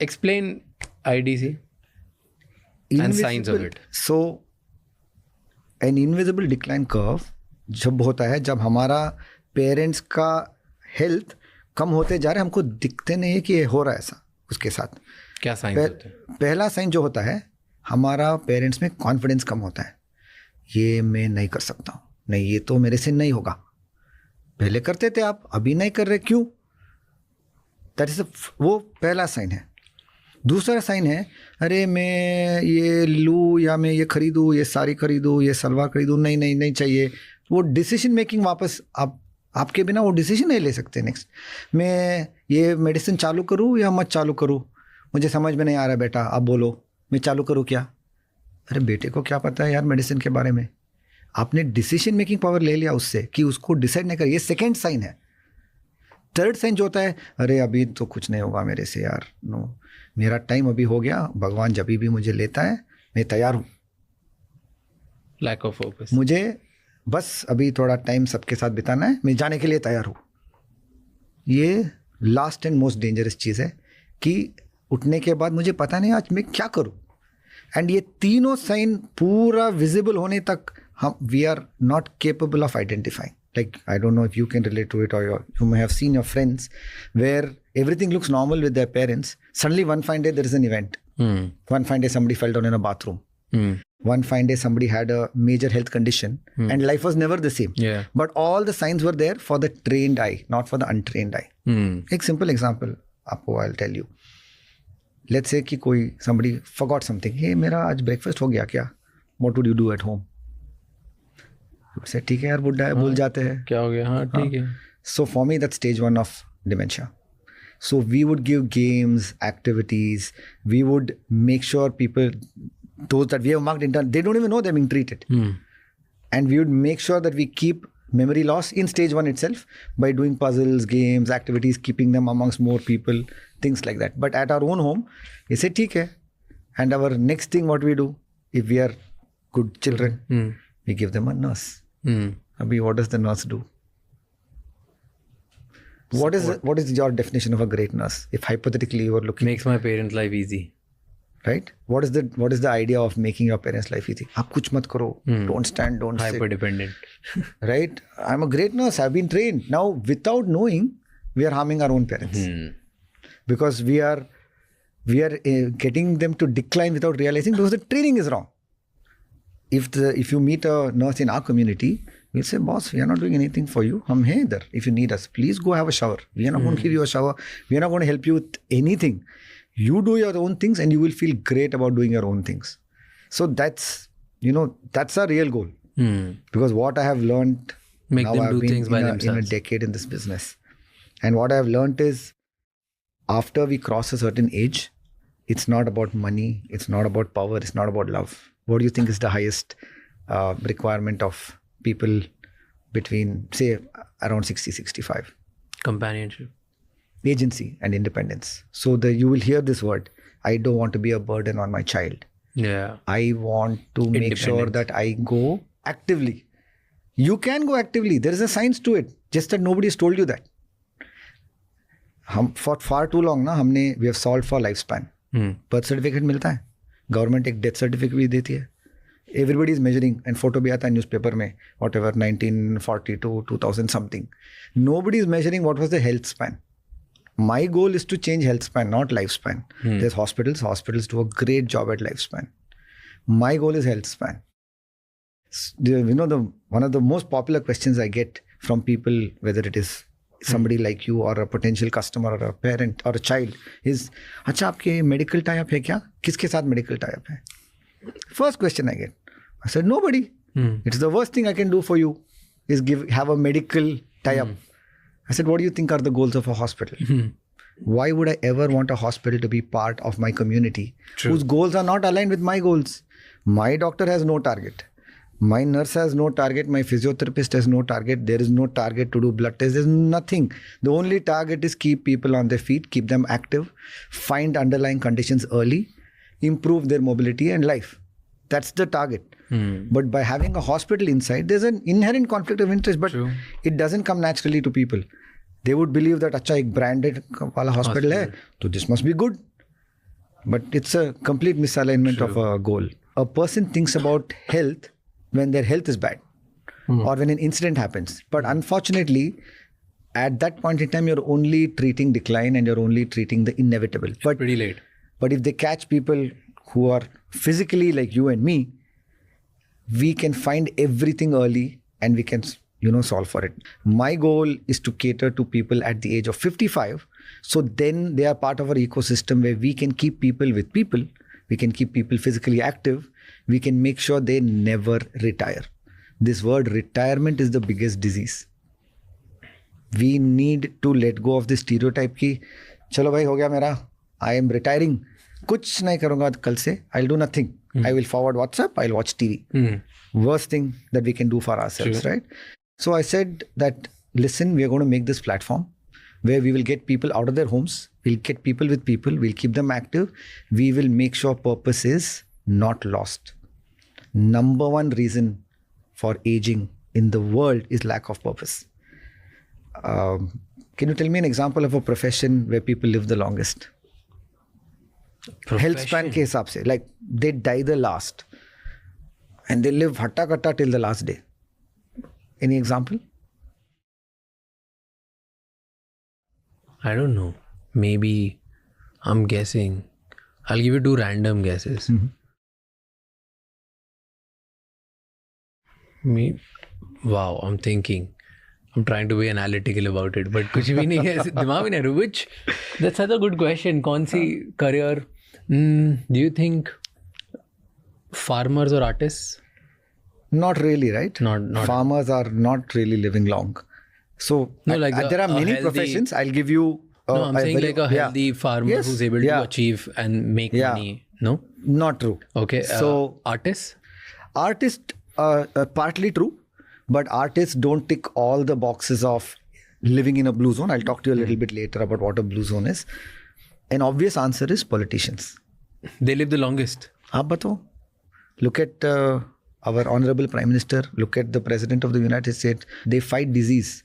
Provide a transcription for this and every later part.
Explain IDC and signs of it. So, an invisible decline curve जब होता है, जब हमारा पेरेंट्स का हेल्थ कम होते जा रहे हैं, हमको दिखते नहीं है कि ये हो रहा है ऐसा उसके साथ. क्या साइन होते हैं? पहला साइन जो होता है, हमारा पेरेंट्स में कॉन्फिडेंस कम होता है. ये मैं नहीं कर सकता हूँ, नहीं ये तो मेरे से नहीं होगा. पहले करते थे आप, अभी नहीं कर रहे, क्यों? दैट इज वो पहला साइन है. दूसरा साइन है, अरे मैं ये लूँ या मैं ये खरीदूँ, ये साड़ी खरीदूँ, ये सलवार खरीदूँ, नहीं नहीं नहीं चाहिए. वो डिसीजन मेकिंग वापस आपके बिना वो डिसीजन नहीं ले सकते. नेक्स्ट, मैं ये मेडिसिन चालू करूँ या मत चालू करूँ, मुझे समझ में नहीं आ रहा बेटा, आप बोलो मैं चालू करूँ क्या? अरे बेटे को क्या पता है यार मेडिसिन के बारे में. आपने डिसीजन मेकिंग पावर ले लिया उससे कि उसको डिसाइड नहीं कर. ये सेकेंड साइन है. थर्ड साइन जो होता है, अरे अभी तो कुछ नहीं होगा मेरे से यार, नो, मेरा टाइम अभी हो गया, भगवान जब भी मुझे लेता है मैं तैयार हूँ. Lack of focus. मुझे बस अभी थोड़ा टाइम सबके साथ बिताना है, मैं जाने के लिए तैयार हूँ. ये लास्ट एंड मोस्ट डेंजरस चीज़ है कि उठने के बाद मुझे पता नहीं आज मैं क्या करूँ. एंड ये तीनों साइन पूरा विजिबल होने तक हम we are not capable of identifying. Like, I don't know if you can relate to it, or you may have seen your friends where everything looks normal with their parents. Suddenly one fine day there is an event. One fine day somebody fell down in a bathroom. One fine day somebody had a major health condition and life was never the same. Yeah. But all the signs were there for the trained eye, not for the untrained eye. एक simple example आपको I'll tell you. Let's say कि कोई somebody forgot something. Hey, मेरा आज breakfast हो गया क्या? What would you do at home? से ठीक है यार, बुढ़ा है, भूल जाते हैं, क्या हो गया, हाँ ठीक है. So for me that's stage 1 of dementia. So we would give games, activities, we would make sure people, those that we have marked intern, they don't even know they're being treated. And we would make sure that we keep memory loss in stage 1 itself by doing puzzles, games, activities, keeping them amongst more people, things like that. But at our own home, we say ठीक है. And our next thing what we do, if we are good children, we give them a nurse. Abhi, what does the nurse do? What is your definition of a great nurse? If hypothetically you were looking, Makes my parents' life easy. Right? What is the idea of making your parents' life easy? आप कुछ मत करो, don't stand, don't sit. Hyper dependent. Right? I'm a great nurse. I've been trained. Now, without knowing, we are harming our own parents because we are getting them to decline without realizing because the training is wrong. If you meet a nurse in our community, we'll say, boss, we are not doing anything for you. Hum hain idhar. If you need us, please go have a shower. We are not going to give you a shower. We are not going to help you with anything. You do your own things and you will feel great about doing your own things. So that's our real goal. Because what I have learned, Make now them I've do been things by in a themselves. decade in this business. And what I have learned is, after we cross a certain age, it's not about money, it's not about power, it's not about love. What do you think is the highest requirement of people between, say, around 60-65? Companionship. Agency and independence. So you will hear this word, I don't want to be a burden on my child. Yeah. I want to make sure that I go actively. You can go actively. There is a science to it. Just that nobody has told you that. For far too long, we have solved for lifespan. Birth certificate मिलता है, government एक death certificate भी देती है, everybody is measuring, and photo भी आता है newspaper में, what ever 1942, 2000 something. Nobody is measuring what was the health span. My goal is to change health span, not lifespan. There's hospitals do a great job at lifespan. My goal is health span. One of the most popular questions I get from people, whether it is somebody like you or a potential customer or a parent or a child, is, अच्छा आपके medical tie-up है क्या? किसके साथ medical tie-up है? First question I get. I said, nobody. It's the worst thing I can do for you is have a medical tie-up. I said, what do you think are the goals of a hospital? Why would I ever want a hospital to be part of my community whose goals are not aligned with my goals? My doctor has no target. My nurse has no target. My physiotherapist has no target. There is no target to do blood tests. There's nothing. The only target is keep people on their feet, keep them active, find underlying conditions early, improve their mobility and life. That's the target. But by having a hospital inside, there's an inherent conflict of interest, but it doesn't come naturally to people. They would believe that अच्छा एक branded वाला hospital है, so this must be good. but it's a complete misalignment of a goal. A person thinks about health when their health is bad or when an incident happens. But unfortunately, at that point in time, you're only treating decline and you're only treating the inevitable. But Pretty late. But if they catch people who are physically like you and me, we can find everything early and we can, solve for it. My goal is to cater to people at the age of 55. So then they are part of our ecosystem where we can keep people with people. We can keep people physically active. We can make sure they never retire. This word retirement is the biggest disease. We need to let go of this stereotype ki, chalo bhai ho gaya mera, I am retiring. Kuch nahi karunga kal se. I'll do nothing. I will forward WhatsApp. I'll watch TV. Worst thing that we can do for ourselves, right? So I said that, listen, we are going to make this platform where we will get people out of their homes. We'll get people with people. We'll keep them active. We will make sure purpose is not lost. Number one reason for aging in the world is lack of purpose. Can you tell me an example of a profession where people live the longest? Health span ke hisab se, like they die the last and they live hatta katta till the last day. Any example? I don't know. Maybe I'm guessing. I'll give you 2 random guesses. Wow, I'm thinking. I'm trying to be analytical about it, but कुछ भी नहीं है दिमाग में नहीं आ रहा. Which, that's such a good question. कौन सी career? Do you think farmers or artists? Not really, right? Not Farmers are not really living long. So No, like there are many healthy- professions. I'll give you. No, I'm saying like a healthy farmer Yes, who's able to achieve and make money. No? Not true. Okay. So artists? artists, partly true, but artists don't tick all the boxes of living in a blue zone. I'll talk to you a little bit later about what a blue zone is. An obvious answer is politicians. They live the longest. आप बताओ. Look at our honorable Prime Minister. Look at the President of the United States. They fight disease.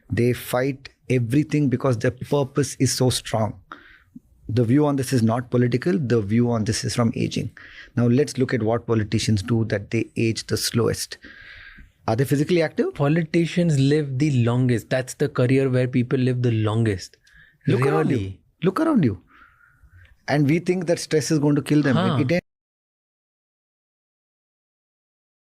They fight everything because their purpose is so strong. The view on this is not political. The view on this is from aging. Now let's look at what politicians do that they age the slowest. Are they physically active? Politicians live the longest. That's the career where people live the longest. Look around you. Look around you. And we think that stress is going to kill them. It